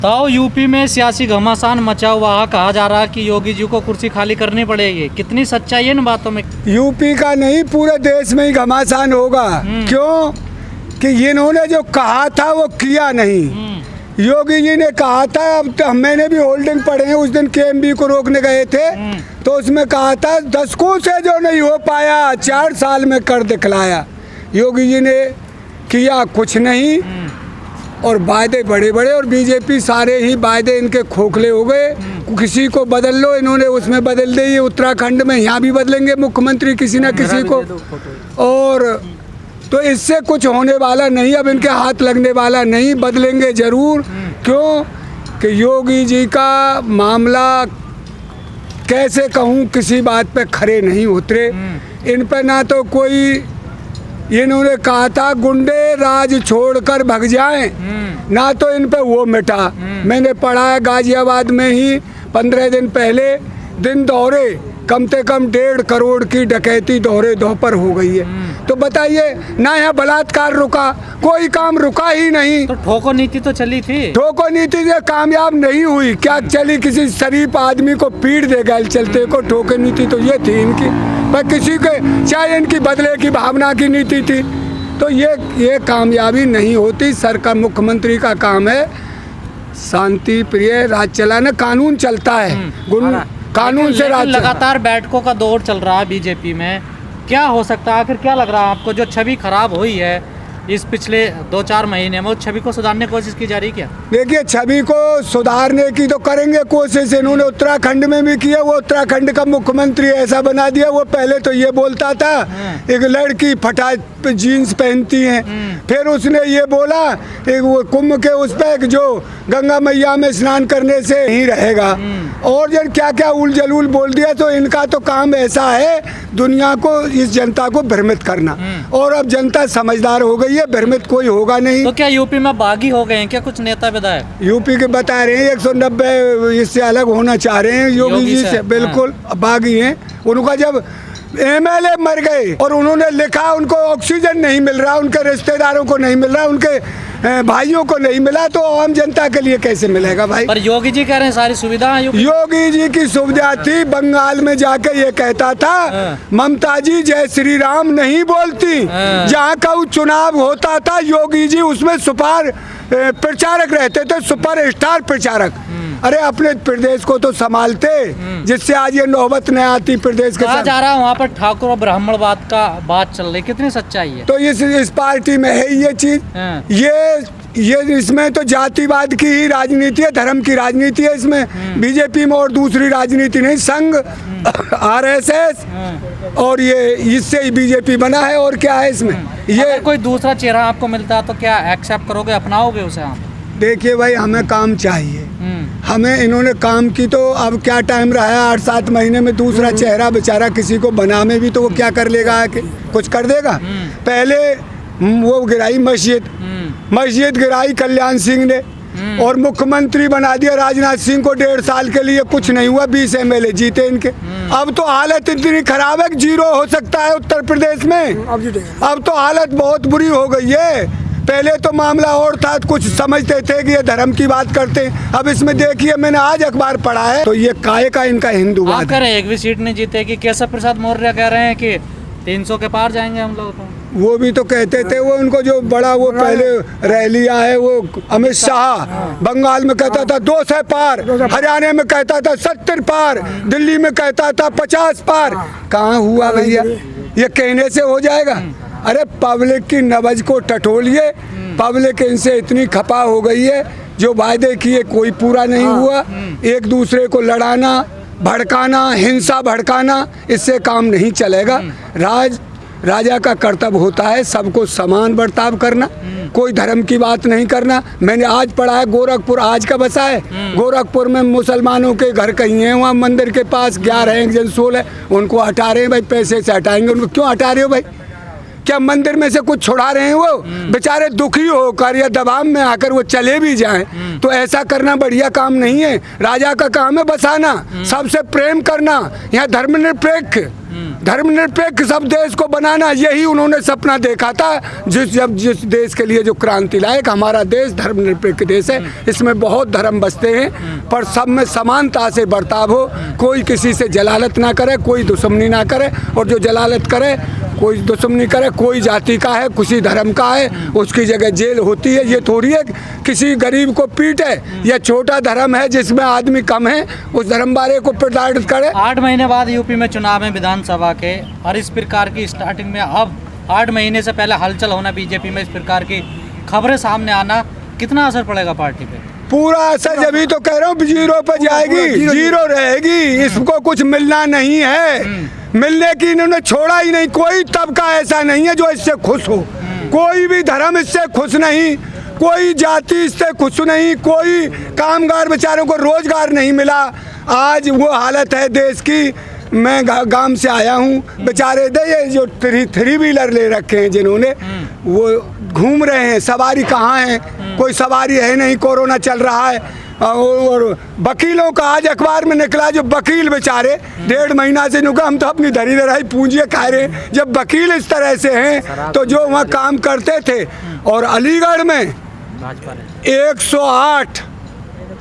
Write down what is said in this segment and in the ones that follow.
तो यूपी में सियासी घमासान मचा हुआ है, कहा जा रहा है कि योगी जी को कुर्सी खाली करनी पड़ेगी। कितनी सच्चाई है इन बातों में? यूपी का नहीं, पूरे देश में ही घमासान होगा। क्यों कि इन्होंने जो कहा था वो किया नहीं। योगी जी ने कहा था, अब तो मैंने भी होल्डिंग पढ़े हैं, उस दिन केएमबी को रोकने गए थे तो उसमें कहा था दशकों से जो नहीं हो पाया 4 साल में कर दिखलाया। योगी जी ने किया कुछ नहीं और वायदे बड़े बड़े, और बीजेपी सारे ही वायदे इनके खोखले हो गए। किसी को बदल लो, इन्होंने उसमें बदल दिए, उत्तराखंड में, यहाँ भी बदलेंगे मुख्यमंत्री किसी न किसी को। और तो इससे कुछ होने वाला नहीं, अब इनके हाथ लगने वाला नहीं, बदलेंगे जरूर। क्यों कि योगी जी का मामला कैसे कहूँ, किसी बात पे खरे नहीं उतरे। इन पे ना तो कोई, इन्होंने कहा था गुंडे राज छोड़कर भग जाएं, ना तो इन पे वो मिटा। मैंने पढ़ा है गाजियाबाद में ही 15 दिन पहले दिन दौरे कम से कम 1.5 करोड़ की डकैती दौरे दोपहर हो गई है। तो बताइए, ना यहाँ बलात्कार रुका, कोई काम रुका ही नहीं। तो ठोको नीति तो चली थी, ठोको नीति से कामयाब नहीं हुई। क्या चली? किसी शरीफ आदमी को पीट देगा चलते को। ठोको नीति तो ये थी इनकी, पर किसी के चाहे इनकी बदले की भावना की नीति थी। तो ये कामयाबी नहीं होती। सरकार, मुख्यमंत्री का काम है शांति प्रिय राज चलाना, कानून चलता है, कानून से राज। लगातार बैठकों का दौर चल रहा है बीजेपी में, क्या हो सकता है? आखिर क्या लग रहा है आपको, जो छवि खराब हुई है इस पिछले 2-4 महीने में, वो छवि को सुधारने की कोशिश की जा रही क्या? देखिए, छवि को सुधारने की तो करेंगे कोशिश। इन्होंने उत्तराखंड में भी किया। वो उत्तराखंड का मुख्यमंत्री ऐसा बना दिया, वो पहले तो ये बोलता था एक लड़की फटा जीन्स पहनती है, फिर उसने ये बोला एक वो कुंभ के उस पर जो गंगा मैया में स्नान करने से ही रहेगा, और जब क्या क्या उल जलूल बोल दिया। तो इनका तो काम ऐसा है दुनिया को, इस जनता को भ्रमित करना, और अब जनता समझदार हो गई है, भ्रमित कोई होगा नहीं। तो क्या यूपी में बागी हो गए हैं क्या कुछ नेता विधायक? यूपी के बता रहे हैं 190 इससे अलग होना चाह रहे हैं योगी जी से, बिल्कुल बागी हैं। उनका जब एमएलए मर गए और उन्होंने लिखा उनको ऑक्सीजन नहीं मिल रहा, उनके रिश्तेदारों को नहीं मिल रहा, उनके भाइयों को नहीं मिला, तो आम जनता के लिए कैसे मिलेगा भाई? पर योगी जी कह रहे हैं सारी सुविधा। योगी जी की सुविधा थी, बंगाल में जाके ये कहता था ममता जी जय श्री राम नहीं बोलती। जहाँ का चुनाव होता था योगी जी उसमें सुपर प्रचारक रहते थे, सुपर स्टार प्रचारक। अरे अपने प्रदेश को तो संभालते, जिससे आज ये नौबत नहीं आती प्रदेश के साथ। जा रहा है वहाँ पर ठाकुर और ब्राह्मणवाद का बात चल रही, कितनी सच्चाई है? तो इस पार्टी में है ये चीज। ये इसमें तो जातिवाद की ही राजनीति है, धर्म की राजनीति है इसमें। बीजेपी में और दूसरी राजनीति नहीं, संघ आरएसएस और ये इससे ही बीजेपी बना है। और क्या है इसमें? ये अगर कोई दूसरा चेहरा आपको मिलता है तो क्या एक्सेप्ट करोगे, अपनाओगे उसे आप? देखिए भाई, हमें काम चाहिए। हमें इन्होंने काम की तो अब क्या टाइम रहा है, 8-7 महीने में दूसरा चेहरा बेचारा किसी को बना में भी तो वो क्या कर लेगा, कुछ कर देगा? पहले वो गिराई मस्जिद गिराई कल्याण सिंह ने, और मुख्यमंत्री बना दिया राजनाथ सिंह को। 1.5 साल के लिए कुछ नहीं हुआ, 20 एमएलए जीते इनके। अब तो हालत इतनी खराब है कि 0 हो सकता है उत्तर प्रदेश में। अब तो हालत बहुत बुरी हो गई है। पहले तो मामला और था, कुछ समझते थे कि ये धर्म की बात करते हैं। अब इसमें देखिए, मैंने आज अखबार पढ़ा है तो ये काहे का इनका हिंदूवाद कह रहे हैं एक भी सीट नहीं जीते कि केशव प्रसाद मौर्य कह रहे हैं कि 300 के पार जाएंगे हम लोग। तो वो भी तो कहते थे, वो उनको जो बड़ा वो पहले रैलियां है, वो अमित शाह बंगाल में कहता था 200 पार, हरियाणा में कहता था 70 पार, दिल्ली में कहता था 50 पार। कहाँ हुआ भैया? ये कहने से हो जाएगा? अरे पब्लिक की नब्ज को टटोलिए। पब्लिक इनसे इतनी खपा हो गई है, जो वायदे किए कोई पूरा नहीं हुआ। एक दूसरे को लड़ाना, भड़काना, हिंसा भड़काना, इससे काम नहीं चलेगा। राजा का कर्तव्य होता है सबको समान बर्ताव करना, कोई धर्म की बात नहीं करना। मैंने आज पढ़ा है गोरखपुर आज का बसा है, गोरखपुर में मुसलमानों के घर कहीं हैं, वहाँ मंदिर के पास 11 जनसोल है, उनको हटा रहे हैं भाई, पैसे से हटाएंगे। उनको क्यों हटा रहे हो भाई? क्या मंदिर में से कुछ छुड़ा रहे हैं? वो बेचारे दुखी होकर या दबाव में आकर वो चले भी जाएं, तो ऐसा करना बढ़िया काम नहीं है। राजा का काम है बसाना, सबसे प्रेम करना, यहाँ धर्मनिरपेक्ष धर्मनिरपेक्ष सब देश को बनाना, यही उन्होंने सपना देखा था। जिस देश के लिए जो क्रांति लायक, हमारा देश धर्मनिरपेक्ष देश है, इसमें बहुत धर्म बसते हैं पर सब में समानता से बर्ताव हो, कोई किसी से जलालत ना करे, कोई दुश्मनी ना करे, और जो जलालत करे कोई दुश्मनी करे, कोई जाति का है किसी धर्म का है उसकी जगह जेल होती है। ये थोड़ी है किसी गरीब को पीटे, या छोटा धर्म है जिसमें आदमी कम है उस धर्म वाले को प्रताड़ित करे। 8 महीने बाद यूपी में चुनाव है विधानसभा के, और इस प्रकार की स्टार्टिंग में अब 8 महीने से पहले हलचल होना बीजेपी में, इस प्रकार की खबरें सामने आना, कितना असर पड़ेगा पार्टी पे? पूरा असर, जब ही तो कह रहा हूँ जीरो पे जाएगी, जीरो रहेगी। इसको कुछ मिलना नहीं है, मिलने की इन्होंने छोड़ा ही नहीं। कोई तबका ऐसा नहीं है जो इससे खुश हो, कोई भी धर्म इससे खुश नहीं, कोई जाति इससे खुश नहीं, कोई कामगार बेचारों को रोजगार नहीं मिला। आज वो हालत है देश की। मैं गांव से आया हूँ, बेचारे ये जो थ्री व्हीलर ले रखे हैं जिन्होंने, वो घूम रहे हैं, सवारी कहाँ है, कोई सवारी है नहीं, कोरोना चल रहा है। और वकीलों का आज अखबार में निकला, जो वकील बेचारे 1.5 महीना से नुका, हम तो अपनी धरी धराई पूंजी खा रहे हैं। जब वकील इस तरह से हैं तो जो वहाँ काम करते थे, और अलीगढ़ में 108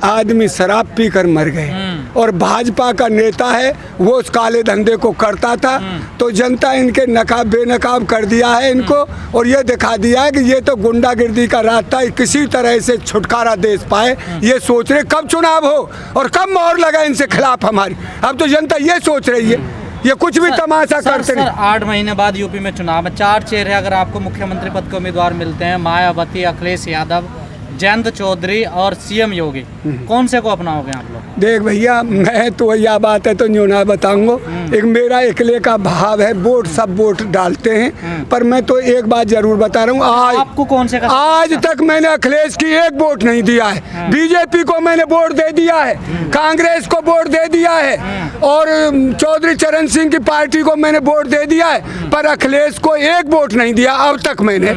आदमी शराब पीकर मर गए, और भाजपा का नेता है वो उस काले धंधे को करता था, तो जनता इनके नकाब बेनकाब कर दिया है इनको, और ये दिखा दिया है कि ये तो गुंडागिर्दी का रास्ता, किसी तरह से छुटकारा दे पाए। ये सोच रहे कब चुनाव हो और कब मोहर लगा इनसे खिलाफ हमारी। अब तो जनता ये सोच रही है, ये कुछ भी तमाशा करते नहीं। 8 महीने बाद यूपी में चुनाव है, 4 चेहरे अगर आपको मुख्यमंत्री पद के उम्मीदवार मिलते हैं, मायावती, अखिलेश यादव, जयंत चौधरी और सीएम योगी, कौन से को अपनाओगे आप लोग? देख भैया, मैं तो यह बात है तो न्यू ना बताऊंगा, एक मेरा अकेले का भाव है, वोट सब वोट डालते हैं, पर मैं तो एक बात जरूर बता रहा हूँ, आपको कौन से आज तक मैंने अखिलेश की एक वोट नहीं दिया है। बीजेपी को मैंने वोट दे दिया है, कांग्रेस को वोट दे दिया है, और चौधरी चरण सिंह की पार्टी को मैंने वोट दे दिया है, पर अखिलेश को एक वोट नहीं दिया अब तक मैंने।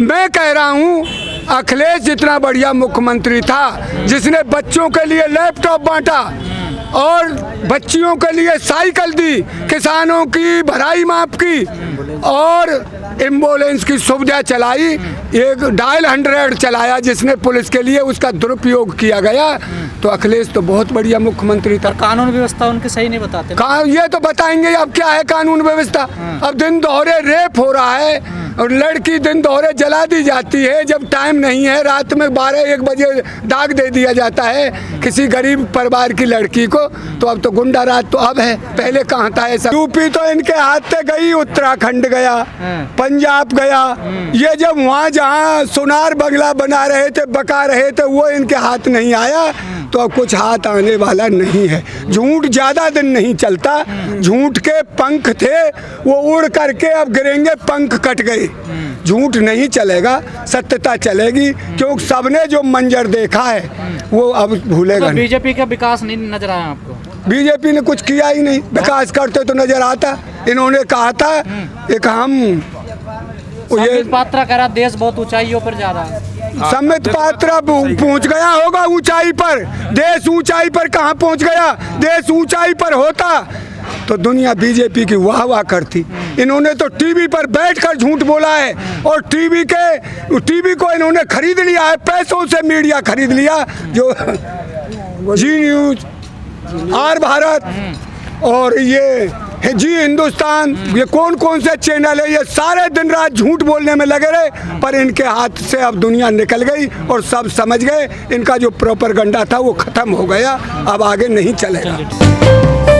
मैं कह रहा हूँ अखिलेश जितना बढ़िया मुख्यमंत्री था, जिसने बच्चों के लिए लैपटॉप बांटा और बच्चियों के लिए साइकिल दी, किसानों की भराई माफ की, और एम्बुलेंस की सुविधा चलाई, एक डायल 100 चलाया जिसने पुलिस के लिए, उसका दुरुपयोग किया गया, तो अखिलेश तो बहुत बढ़िया मुख्यमंत्री था। कानून व्यवस्था उनके सही नहीं बताते? ये तो बताएंगे अब क्या है कानून व्यवस्था। अब दिन दोहरे रेप हो रहा है, और लड़की दिन दोहरे जला दी जाती है, जब टाइम नहीं है, रात में 12-1 बजे दाग दे दिया जाता है किसी गरीब परिवार की लड़की को। तो अब तो गुंडा राज तो अब है, पहले कहाँ था ऐसा। यूपी तो इनके हाथ से गई, उत्तराखंड गया, पंजाब गया, ये जब वहाँ जहाँ सोनार बंगला बना रहे थे, बका रहे थे, वो इनके हाथ नहीं आया, तो अब कुछ हाथ आने वाला नहीं है। झूठ ज्यादा दिन नहीं चलता, झूठ के पंख थे वो उड़ करके अब गिरेंगे, पंख कट गए। झूठ नहीं चलेगा, सत्यता चलेगी, क्योंकि सबने जो मंजर देखा है वो अब भूलेगा तो बीजेपी का विकास नहीं नजर आया आपको? बीजेपी ने कुछ किया ही नहीं, विकास करते तो नजर आता। इन्होंने कहा था एक हम संबित पात्रा कह रहा देश बहुत ऊंचाइयों पर जा रहा है। संबित पात्रा पहुंच गया होगा ऊंचाई पर, देश ऊंचाई पर कहाँ पहुंच गया? देश ऊंचाई पर होता तो दुनिया बीजेपी की वाह वाह करती। इन्होंने तो टीवी पर बैठकर झूठ बोला है, और टीवी को इन्होंने खरीद लिया है, पैसों से मीडिया खरीद लिया, जो जी न्यूज, आर भारत और ये जी हिंदुस्तान, ये कौन से चैनल है, ये सारे दिन रात झूठ बोलने में लगे रहे, पर इनके हाथ से अब दुनिया निकल गई और सब समझ गए इनका जो प्रोपेगेंडा था वो खत्म हो गया, अब आगे नहीं चलेगा।